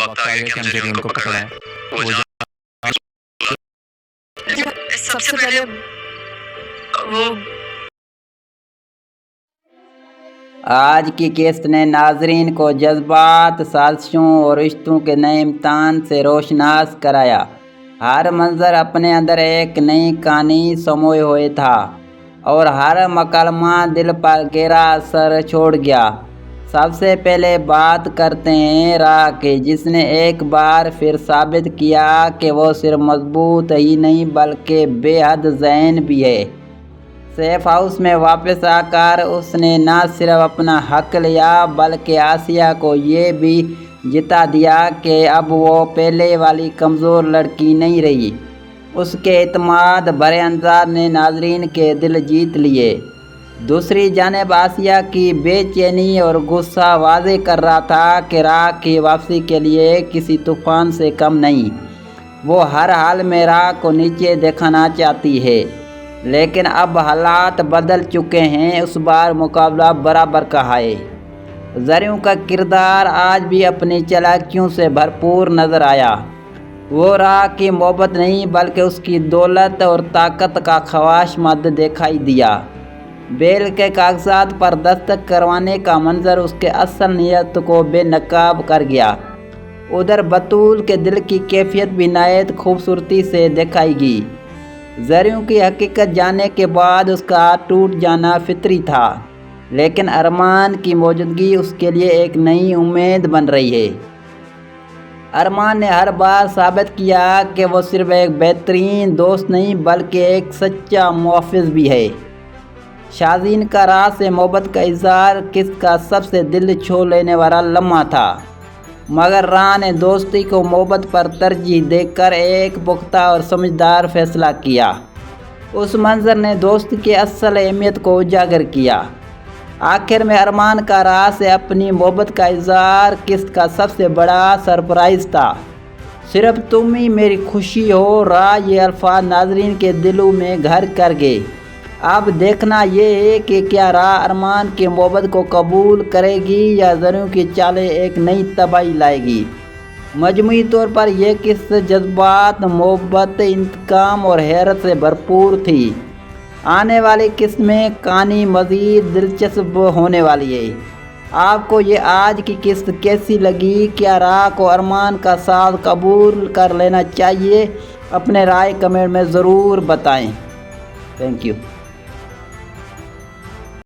वक्त आ गया कि हम जरूर उनको पकड़ाएं। वो सबसे पहले वो आज की किस्त ने नाजरीन को जज्बात, साजिशों और रिश्तों के नए इम्तहान से रोशनास कराया। हर मंजर अपने अंदर एक नई कहानी समोए हुए था और हर मकलमा दिल पर गहरा असर छोड़ गया। सबसे पहले बात करते हैं राह की, जिसने एक बार फिर साबित किया कि वो सिर्फ मजबूत ही नहीं बल्कि बेहद ज़हन भी है। सेफ हाउस में वापस आकर उसने न सिर्फ अपना हक लिया बल्कि आसिया को ये भी जिता दिया कि अब वो पहले वाली कमज़ोर लड़की नहीं रही। उसके इत्मीनान भरे अंदाज ने नाजरीन के दिल जीत लिए। दूसरी जानिब आसिया की बेचैनी और गुस्सा वाज़े कर रहा था कि राह की वापसी के लिए किसी तूफ़ान से कम नहीं। वो हर हाल में राह को नीचे दिखाना चाहती है, लेकिन अब हालात बदल चुके हैं। उस बार मुकाबला बराबर का है। ज़रियों का किरदार आज भी अपनी चालाकियों से भरपूर नज़र आया। वो राह की मोहब्बत नहीं बल्कि उसकी दौलत और ताकत का ख्वाहिशमंद दिखाई दिया। बेल के कागजात पर दस्तखत करवाने का मंजर उसके असल नीयत को बेनकाब कर गया। उधर बतूल के दिल की कैफियत भी नायत खूबसूरती से दिखाई गई। ज़रियों की हकीकत जानने के बाद उसका हाथ टूट जाना फितरी था, लेकिन अरमान की मौजूदगी उसके लिए एक नई उम्मीद बन रही है। अरमान ने हर बार साबित किया कि वो सिर्फ एक बेहतरीन दोस्त नहीं बल्कि एक सच्चा मुहाफ़िज़ भी है। शाज़ीन का राह से मोहब्बत का इज़हार किस्त का सबसे दिल छू लेने वाला लम्हा था, मगर राह ने दोस्ती को मोहब्बत पर तरजीह देकर एक पुख्ता और समझदार फैसला किया। उस मंजर ने दोस्ती की असल अहमियत को उजागर किया। आखिर में अरमान का राह से अपनी मोहब्बत का इज़हार किस्त का सबसे बड़ा सरप्राइज़ था। सिर्फ तुम ही मेरी खुशी हो, राह ये अल्फाज नाजरीन के दिलों में घर कर गए। अब देखना ये है कि क्या राह अरमान की मोहब्बत को कबूल करेगी या ज़रियों की चालें एक नई तबाही लाएगी। मजमूई तौर पर यह किस्सा जज्बात, मोहब्बत, इंतकाम और हैरत से भरपूर थी। आने वाली किस्त में कहानी मज़ीद दिलचस्प होने वाली है। आपको ये आज की किस्त कैसी लगी? क्या राह को अरमान का साथ कबूल कर लेना चाहिए? अपने राय कमेंट में ज़रूर बताएं। Thank you.